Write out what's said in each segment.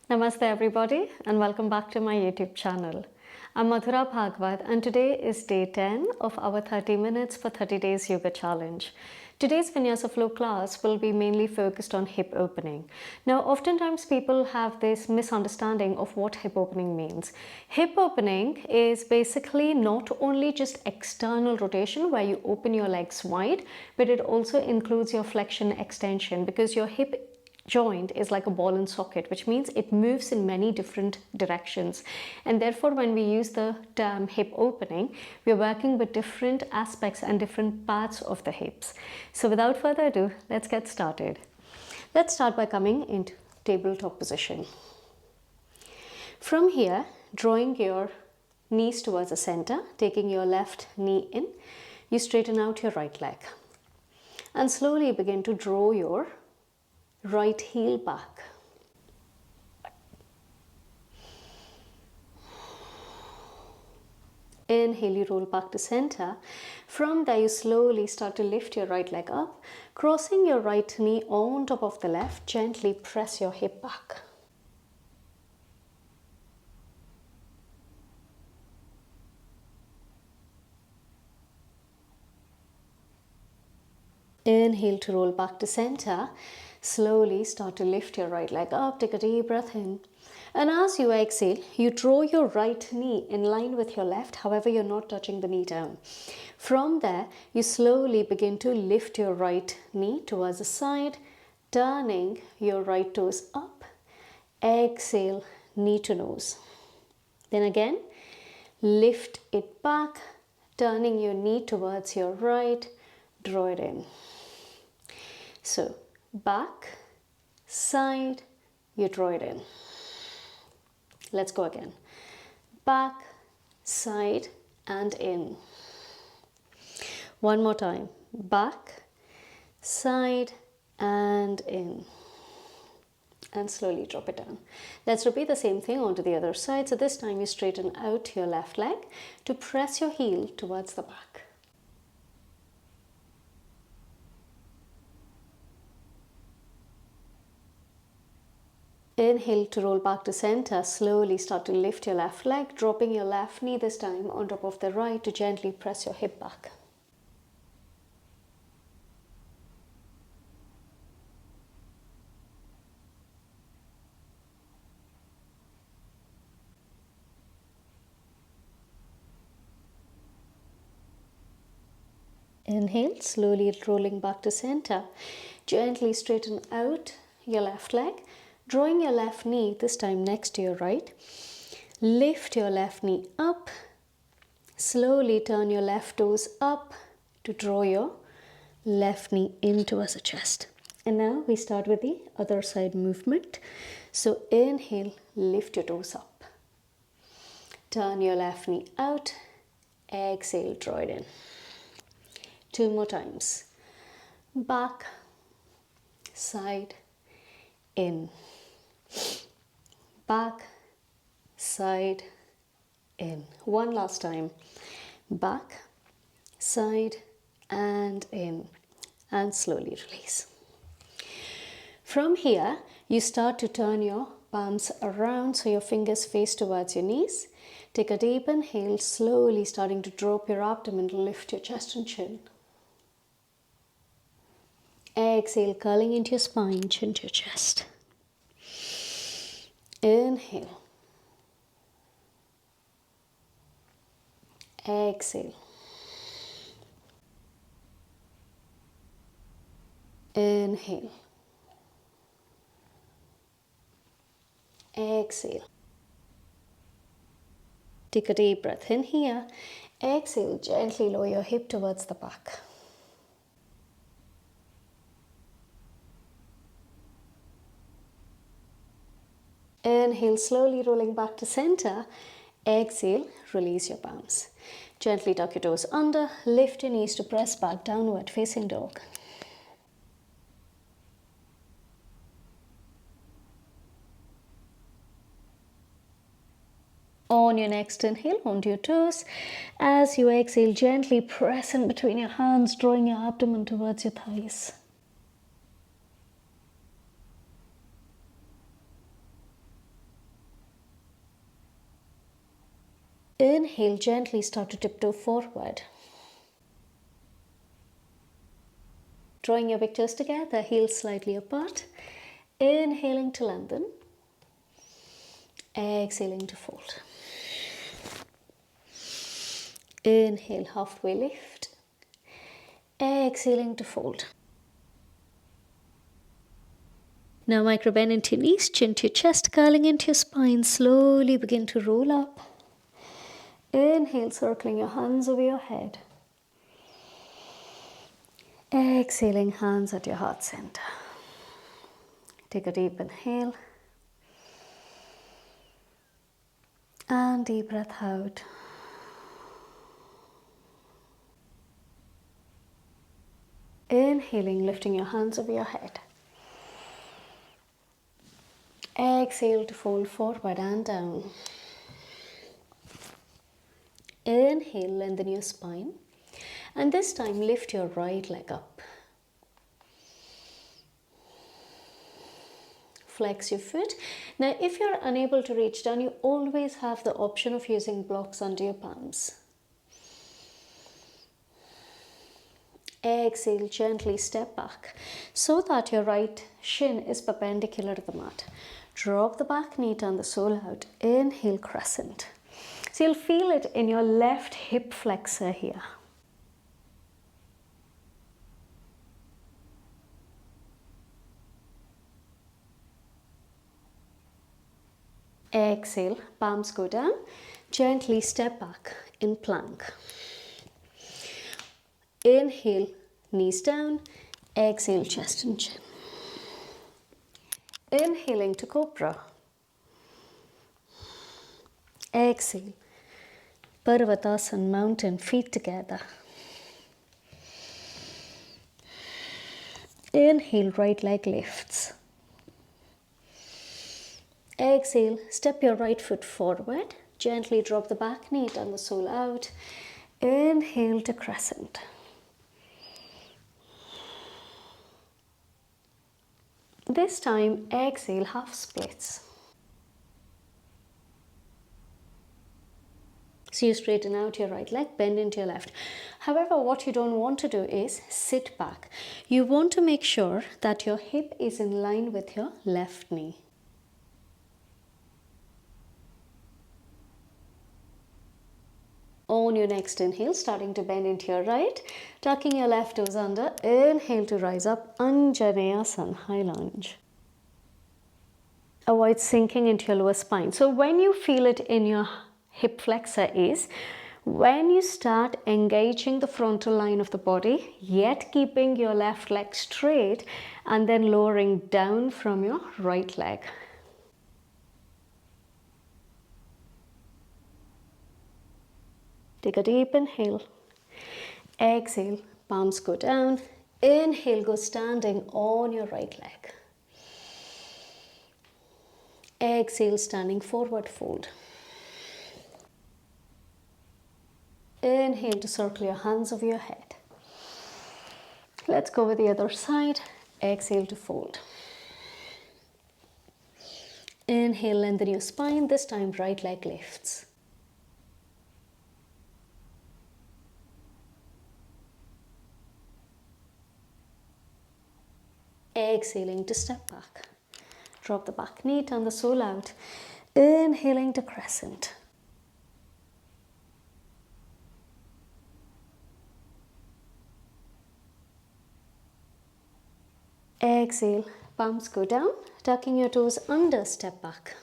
Namaste everybody and welcome back to my YouTube channel. I'm Madhura Bhagwat and today is day 10 of our 30 minutes for 30 days yoga challenge. Today's Vinyasa Flow class will be mainly focused on hip opening. Now oftentimes people have this misunderstanding of what hip opening means. Hip opening is basically not only just external rotation where you open your legs wide, but it also includes your flexion extension because your hip joint is like a ball and socket, which means it moves in many different directions, and therefore when we use the term hip opening, we're working with different aspects and different parts of the hips. So without further ado, let's get started. Let's start by coming into tabletop position. From here, drawing your knees towards the center, taking your left knee in, you straighten out your right leg and slowly begin to draw your right heel back. Inhale, you roll back to center. From there, you slowly start to lift your right leg up, crossing your right knee on top of the left. Gently press your hip back. Inhale to roll back to center. Slowly start to lift your right leg up. Take a deep breath in. And as you exhale, you draw your right knee in line with your left. However, you're not touching the knee down. From there, you slowly begin to lift your right knee towards the side, turning your right toes up. Exhale, knee to nose. Then again, lift it back, turning your knee towards your right. Draw it in. So, back, side, you draw it in. Let's go again. Back, side, and in. One more time. Back, side, and in. And slowly drop it down. Let's repeat the same thing onto the other side. So this time you straighten out your left leg to press your heel towards the back. Inhale to roll back to center. Slowly start to lift your left leg, dropping your left knee this time on top of the right to gently press your hip back. Inhale, slowly rolling back to center. Gently straighten out your left leg, drawing your left knee this time next to your right. Lift your left knee up. Slowly turn your left toes up to draw your left knee in towards the chest. And now we start with the other side movement. So inhale, lift your toes up. Turn your left knee out. Exhale, draw it in. Two more times. Back, side, in. Back, side, in. One last time. Back, side, and in. And slowly release. From here, you start to turn your palms around so your fingers face towards your knees. Take a deep inhale, slowly starting to drop your abdomen to lift your chest and chin. Exhale, curling into your spine, chin to your chest. Inhale. Exhale. Inhale. Exhale. Take a deep breath in here. Exhale, gently lower your hip towards the back. Inhale, slowly rolling back to center. Exhale, release your palms. Gently tuck your toes under, lift your knees to press back, downward facing dog. On your next inhale, onto your toes. As you exhale, gently press in between your hands, drawing your abdomen towards your thighs. Inhale, gently start to tiptoe forward. Drawing your big toes together, heels slightly apart. Inhaling to lengthen. Exhaling to fold. Inhale, halfway lift. Exhaling to fold. Now micro bend into your knees, chin to your chest, curling into your spine. Slowly begin to roll up. Inhale, circling your hands over your head. Exhaling, hands at your heart center. Take a deep inhale. And deep breath out. Inhaling, lifting your hands over your head. Exhale to fold forward and down. Inhale, lengthen your spine. And this time, lift your right leg up. Flex your foot. Now, if you're unable to reach down, you always have the option of using blocks under your palms. Exhale, gently step back so that your right shin is perpendicular to the mat. Drop the back knee, turn the sole out. Inhale, crescent. So you'll feel it in your left hip flexor here. Exhale, palms go down. Gently step back in plank. Inhale, knees down. Exhale, chest and chin. Inhaling to cobra. Exhale, Parvatasana, mountain, feet together. Inhale, right leg lifts. Exhale, step your right foot forward. Gently drop the back knee, turn the sole out. Inhale to crescent. This time, exhale, half splits. So you straighten out your right leg, bend into your left. However, what you don't want to do is sit back. You want to make sure that your hip is in line with your left knee. On your next inhale, starting to bend into your right, tucking your left toes under. Inhale to rise up, Anjaneyasana, high lunge. Avoid sinking into your lower spine. So when you feel it in your hip flexor is when you start engaging the frontal line of the body, yet keeping your left leg straight and then lowering down from your right leg. Take a deep inhale. Exhale, palms go down. Inhale, go standing on your right leg. Exhale, standing forward fold. Inhale to circle your hands over your head. Let's go with the other side. Exhale to fold. Inhale, lengthen your spine. This time, right leg lifts. Exhaling to step back. Drop the back knee, turn the sole out. Inhaling to crescent. Exhale, palms go down, tucking your toes under, step back.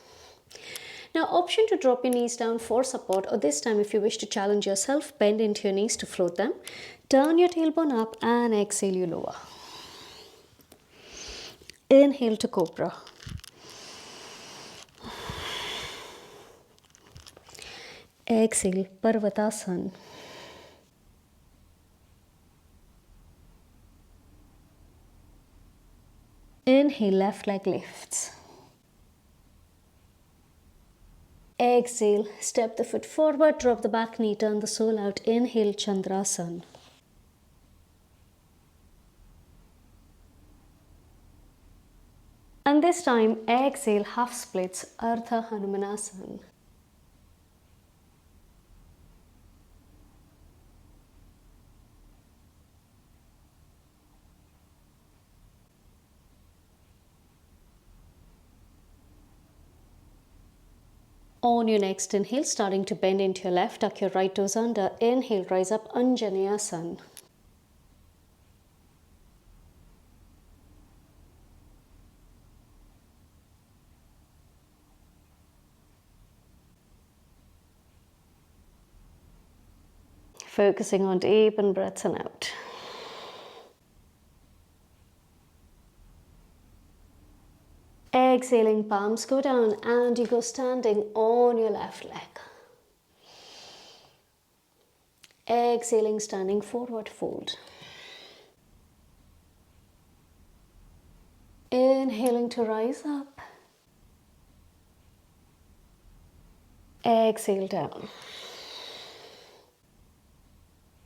Now, option to drop your knees down for support, or this time if you wish to challenge yourself, bend into your knees to float them. Turn your tailbone up and exhale, you lower. Inhale to cobra. Exhale, Parvatasana. Inhale, left leg lifts. Exhale, step the foot forward, drop the back knee, turn the sole out. Inhale, Chandrasana. And this time, exhale, half splits, Ardha Hanumanasana. On your next inhale, starting to bend into your left, tuck your right toes under. Inhale, rise up, Anjaneyasana. Focusing on deep in breaths and out. Exhaling, palms go down and you go standing on your left leg. Exhaling, standing forward fold. Inhaling to rise up. Exhale down.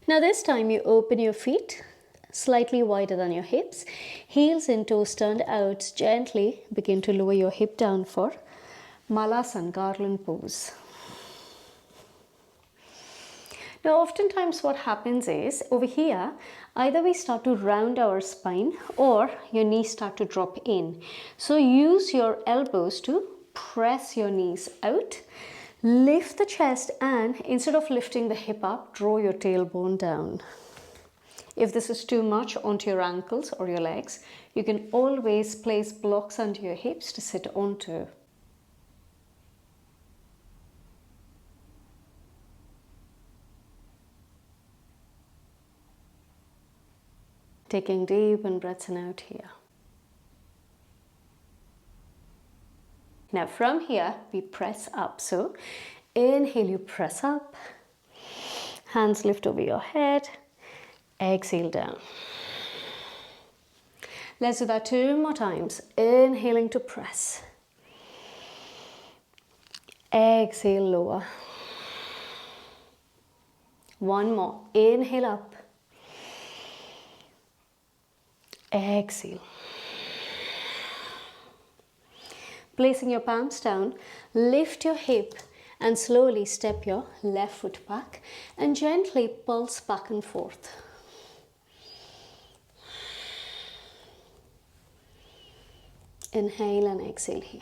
Now this time you open your feet slightly wider than your hips. Heels and toes turned out. Gently begin to lower your hip down for Malasana, garland pose. Now oftentimes what happens is over here, either we start to round our spine or your knees start to drop in. So use your elbows to press your knees out. Lift the chest and instead of lifting the hip up, draw your tailbone down. If this is too much onto your ankles or your legs, you can always place blocks under your hips to sit onto. Taking deep in breaths and out here. Now from here, we press up. So inhale, you press up. Hands lift over your head. Exhale down. Let's do that 2 more times. Inhaling to press. Exhale, lower. 1 more. Inhale up. Exhale. Placing your palms down, lift your hip and slowly step your left foot back and gently pulse back and forth. Inhale and exhale here.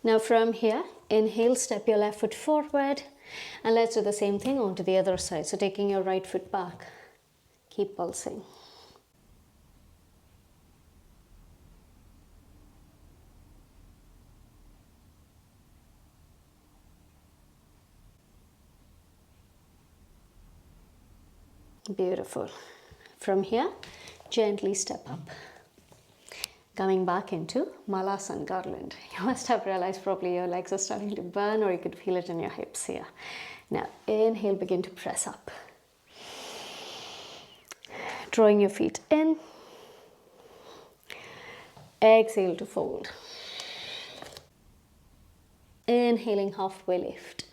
Now from here, inhale, step your left foot forward and let's do the same thing onto the other side. So taking your right foot back, keep pulsing. Beautiful. From here, gently step up. Coming back into Malasana garland. You must have realized probably your legs are starting to burn or you could feel it in your hips here. Now inhale, begin to press up. Drawing your feet in. Exhale to fold. Inhaling, halfway lift.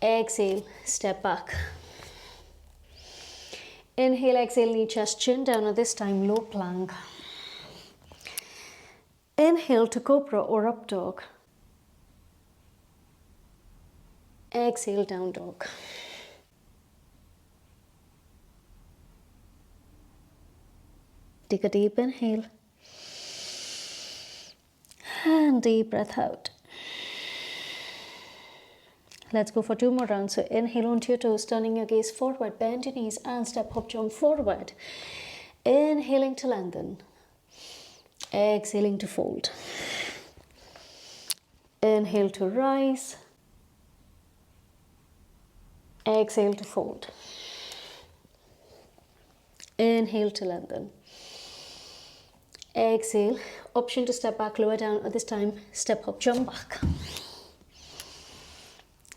Exhale, step back. Inhale, exhale, knee, chest, chin down, and this time low plank. Inhale to cobra or up dog. Exhale, down dog. Take a deep inhale. And deep breath out. Let's go for 2 more rounds. So inhale onto your toes, turning your gaze forward, bend your knees and step hop jump forward. Inhaling to lengthen. Exhaling to fold. Inhale to rise. Exhale to fold. Inhale to lengthen. Exhale, option to step back, lower down, or this time step hop, jump back.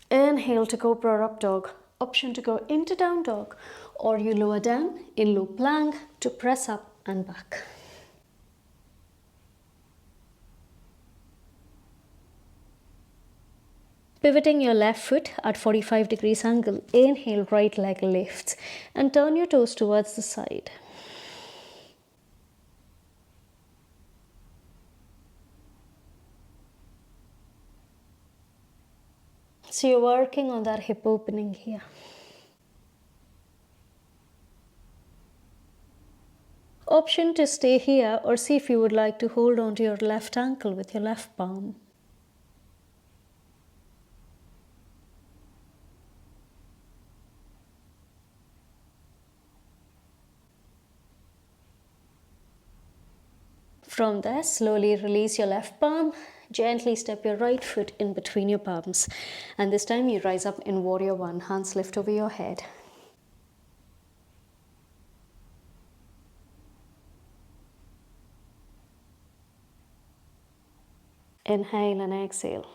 Inhale to cobra or up dog, option to go into down dog, or you lower down in low plank to press up and back. Pivoting your left foot at 45 degrees angle, inhale, right leg lifts and turn your toes towards the side. So you're working on that hip opening here. Option to stay here or see if you would like to hold on to your left ankle with your left palm. From there, slowly release your left palm. Gently step your right foot in between your palms. And this time you rise up in Warrior One. Hands lift over your head. Inhale and exhale.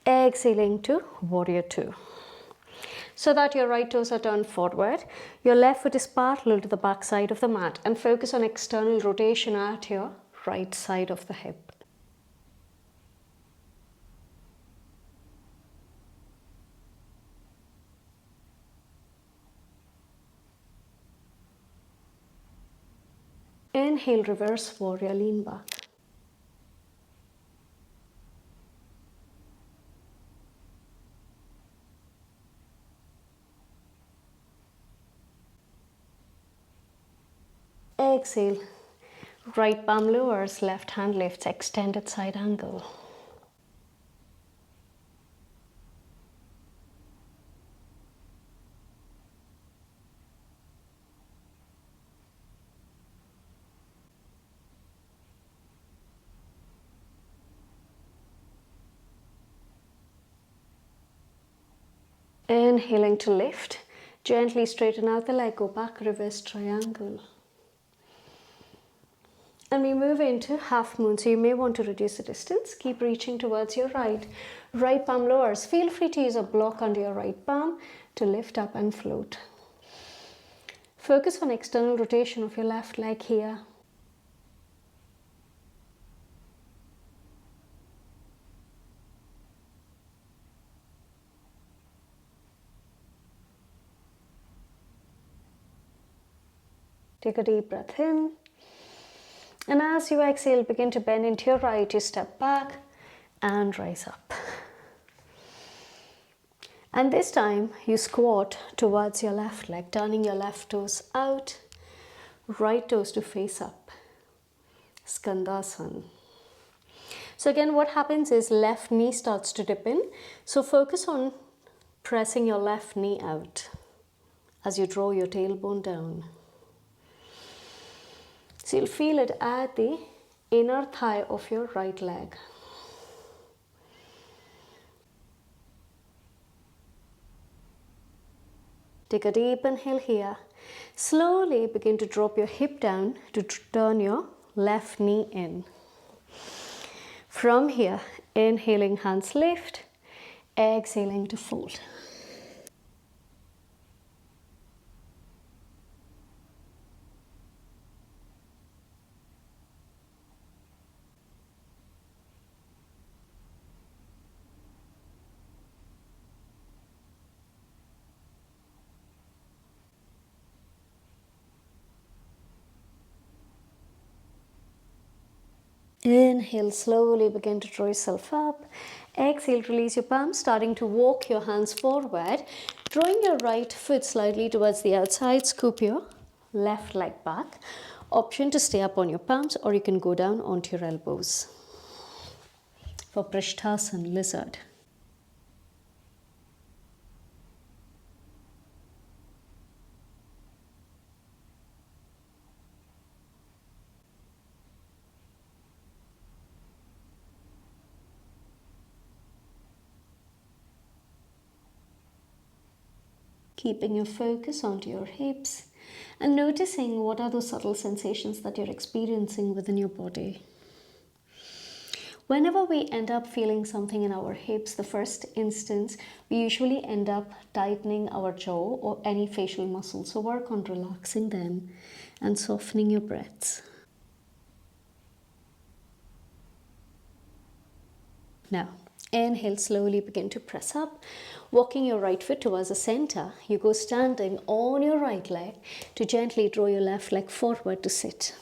Exhaling to Warrior Two. So that your right toes are turned forward, your left foot is parallel to the back side of the mat, and focus on external rotation at your right side of the hip. Inhale, reverse warrior, lean back. Exhale, right palm lowers, left hand lifts, extended side angle. Inhaling to lift, gently straighten out the leg, go back, reverse triangle. And we move into half moon, so you may want to reduce the distance. Keep reaching towards your right. Right palm lowers. Feel free to use a block under your right palm to lift up and float. Focus on external rotation of your left leg here. Take a deep breath in. And as you exhale, begin to bend into your right. You step back and rise up. And this time you squat towards your left leg, turning your left toes out, right toes to face up. Skandasana. So again, what happens is left knee starts to dip in. So focus on pressing your left knee out as you draw your tailbone down. So you'll feel it at the inner thigh of your right leg. Take a deep inhale here. Slowly begin to drop your hip down to turn your left knee in. From here, inhaling, hands lift, exhaling to fold. Inhale, slowly begin to draw yourself up. Exhale, release your palms, starting to walk your hands forward. Drawing your right foot slightly towards the outside, scoop your left leg back. Option to stay up on your palms, or you can go down onto your elbows. For Prishthasana, lizard. Keeping your focus onto your hips and noticing what are those subtle sensations that you're experiencing within your body. Whenever we end up feeling something in our hips, the first instance, we usually end up tightening our jaw or any facial muscles. So work on relaxing them and softening your breaths. Now, inhale, slowly begin to press up. Walking your right foot towards the center, you go standing on your right leg to gently draw your left leg forward to sit.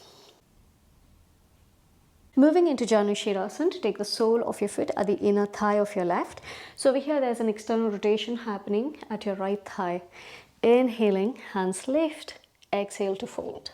Moving into Janushirasana to take the sole of your foot at the inner thigh of your left. So over here there's an external rotation happening at your right thigh. Inhaling, hands lift, exhale to fold.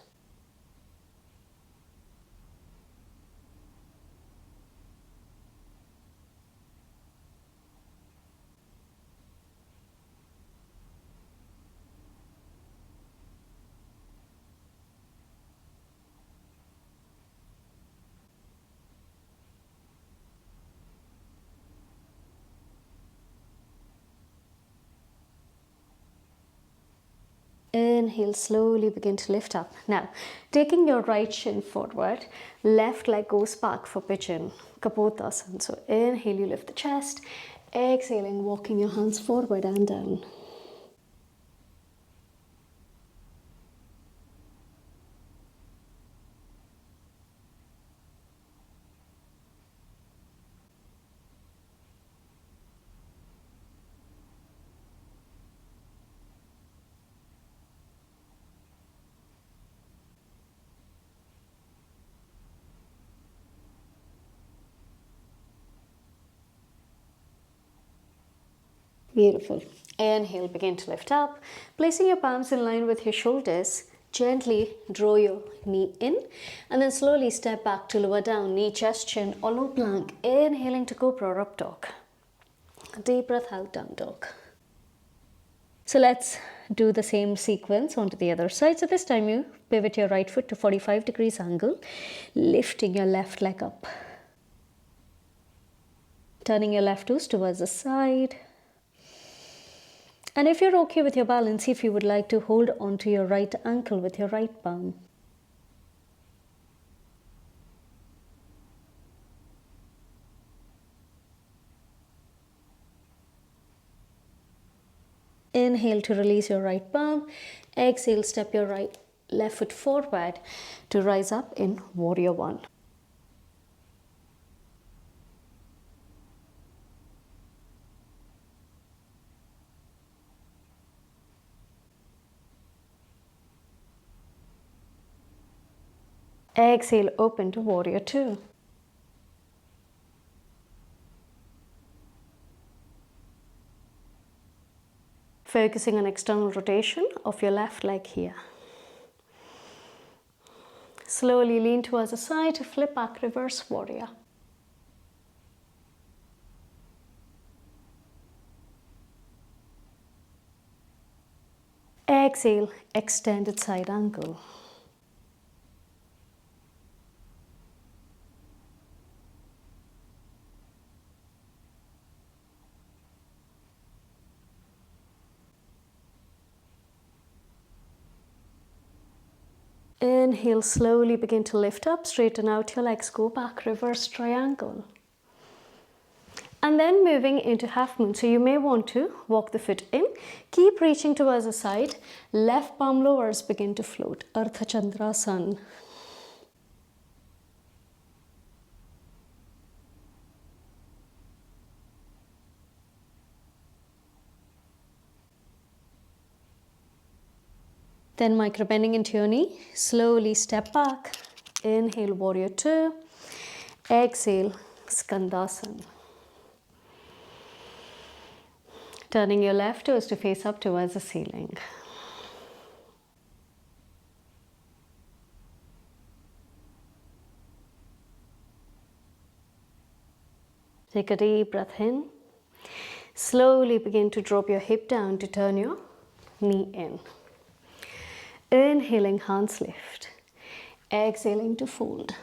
Inhale, slowly begin to lift up. Now, taking your right shin forward, left leg goes back for pigeon, Kapotasana. So inhale, you lift the chest. Exhaling, walking your hands forward and down. Beautiful. Inhale, begin to lift up. Placing your palms in line with your shoulders, gently draw your knee in and then slowly step back to lower down, knee, chest, chin, or low plank. Inhaling to Cobra or Up Dog. Deep breath out, Down Dog. So let's do the same sequence onto the other side. So this time you pivot your right foot to 45 degrees angle, lifting your left leg up. Turning your left toes towards the side. And if you're okay with your balance, if you would like to hold onto your right ankle with your right palm. Inhale to release your right palm. Exhale, step your left foot forward to rise up in Warrior One. Exhale, open to Warrior Two. Focusing on external rotation of your left leg here. Slowly lean towards the side to flip back, reverse warrior. Exhale, extended side angle. Inhale, slowly begin to lift up, straighten out your legs, go back, reverse triangle. And then moving into half moon. So you may want to walk the foot in, keep reaching towards the side, left palm lowers, begin to float, Ardha Chandrasana. Then micro bending into your knee, slowly step back, inhale Warrior Two, exhale Skandasana. Turning your left toes to face up towards the ceiling. Take a deep breath in. Slowly begin to drop your hip down to turn your knee in. Inhaling, hands lift. Exhaling to fold.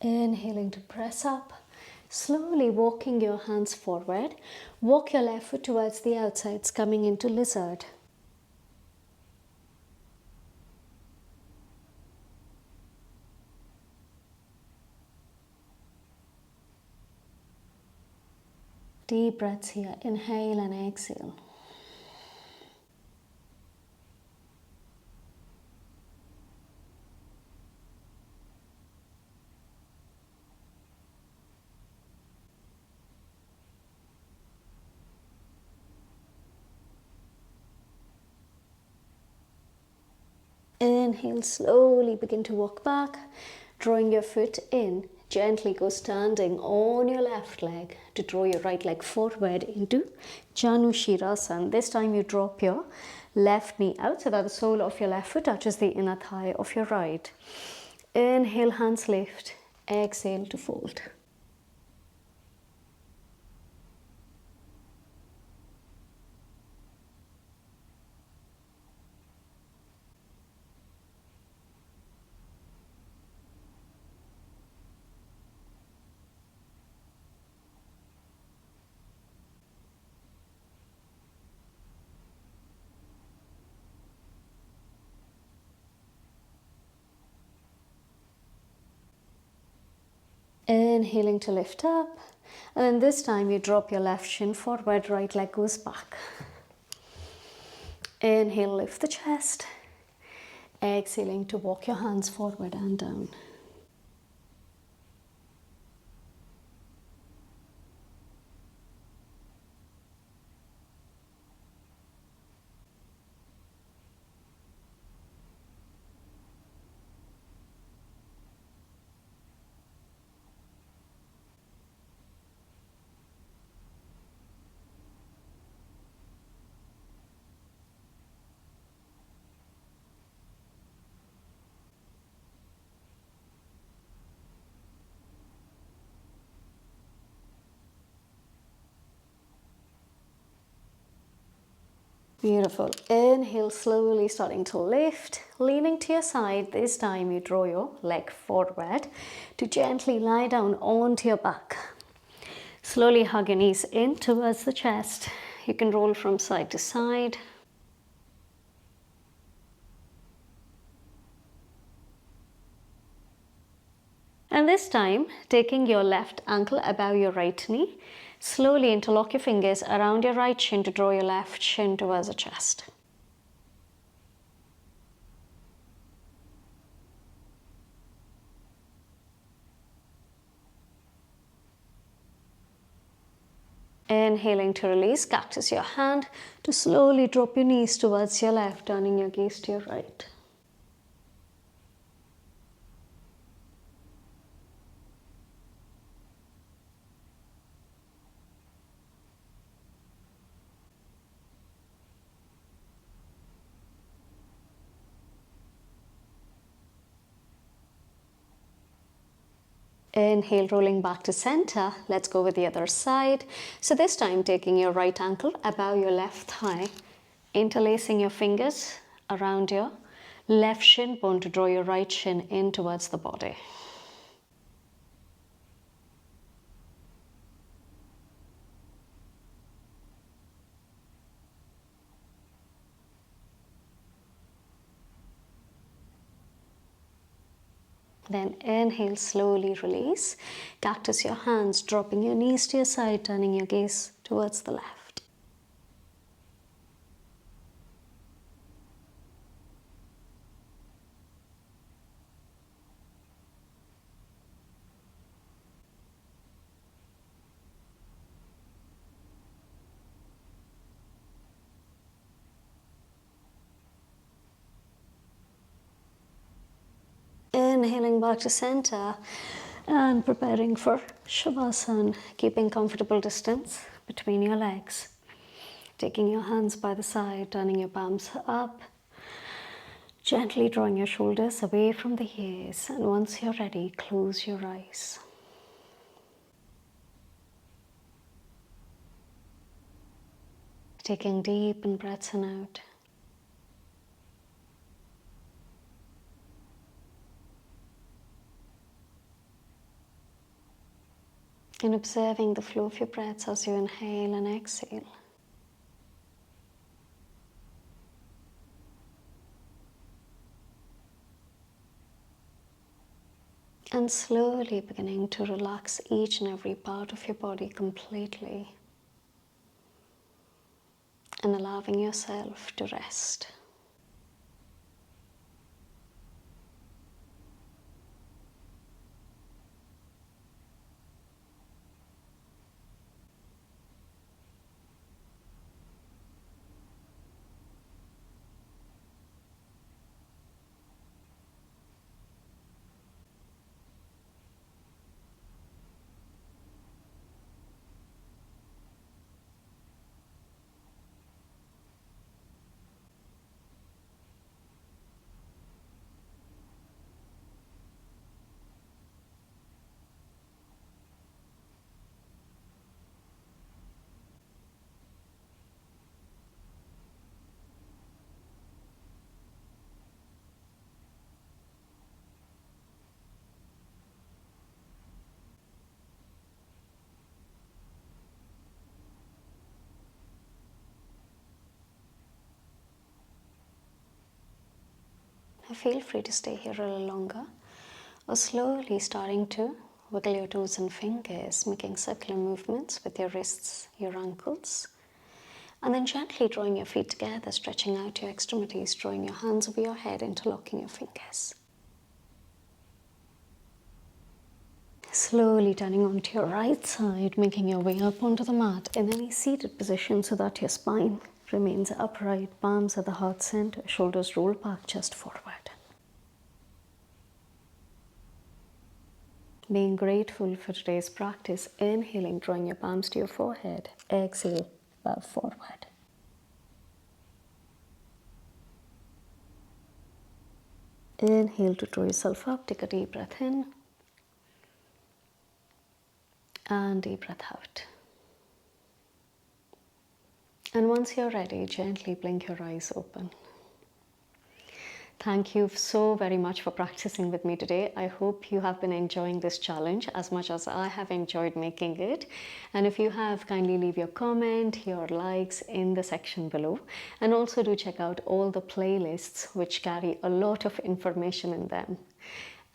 Inhaling to press up. Slowly walking your hands forward. Walk your left foot towards the outsides, coming into lizard. Deep breaths here. Inhale and exhale. Inhale, slowly begin to walk back, drawing your foot in. Gently go standing on your left leg to draw your right leg forward into Janu Shirasana. This time you drop your left knee out so that the sole of your left foot touches the inner thigh of your right. Inhale, hands lift. Exhale to fold. Inhaling to lift up, and then this time you drop your left shin forward, right leg goes back. Inhale, lift the chest. Exhaling to walk your hands forward and down. Beautiful. Inhale, slowly starting to lift, leaning to your side. This time you draw your leg forward to gently lie down onto your back. Slowly hug your knees in towards the chest. You can roll from side to side. And this time, taking your left ankle above your right knee, slowly interlock your fingers around your right shin to draw your left shin towards the chest. Inhaling to release, cactus your hand to slowly drop your knees towards your left, turning your gaze to your right. Inhale, rolling back to center. Let's go with the other side. So this time taking your right ankle above your left thigh, interlacing your fingers around your left shin bone to draw your right shin in towards the body. Then inhale, slowly release. Cactus your hands, dropping your knees to your side, turning your gaze towards the left. Inhaling back to center and preparing for Shavasana, keeping comfortable distance between your legs. Taking your hands by the side, turning your palms up, gently drawing your shoulders away from the ears, and once you're ready, close your eyes. Taking deep breaths in out. And observing the flow of your breaths as you inhale and exhale. And slowly beginning to relax each and every part of your body completely. And allowing yourself to rest. feel free to stay here a little longer, or slowly starting to wiggle your toes and fingers, making circular movements with your wrists, your ankles, and then gently drawing your feet together, stretching out your extremities, drawing your hands over your head, interlocking your fingers. Slowly turning onto your right side, making your way up onto the mat in any seated position so that your spine remains upright, palms at the heart center, shoulders roll back, chest forward. Being grateful for today's practice, inhaling, drawing your palms to your forehead, exhale, bow forward. Inhale to draw yourself up, take a deep breath in, and deep breath out. And once you're ready, gently blink your eyes open. Thank you so very much for practicing with me today. I hope you have been enjoying this challenge as much as I have enjoyed making it. And if you have, kindly leave your comment, your likes in the section below. And also do check out all the playlists which carry a lot of information in them.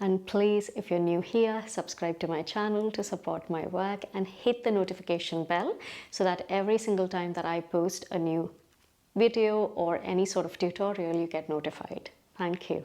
And please, if you're new here, subscribe to my channel to support my work and hit the notification bell so that every single time that I post a new video or any sort of tutorial, you get notified. Thank you.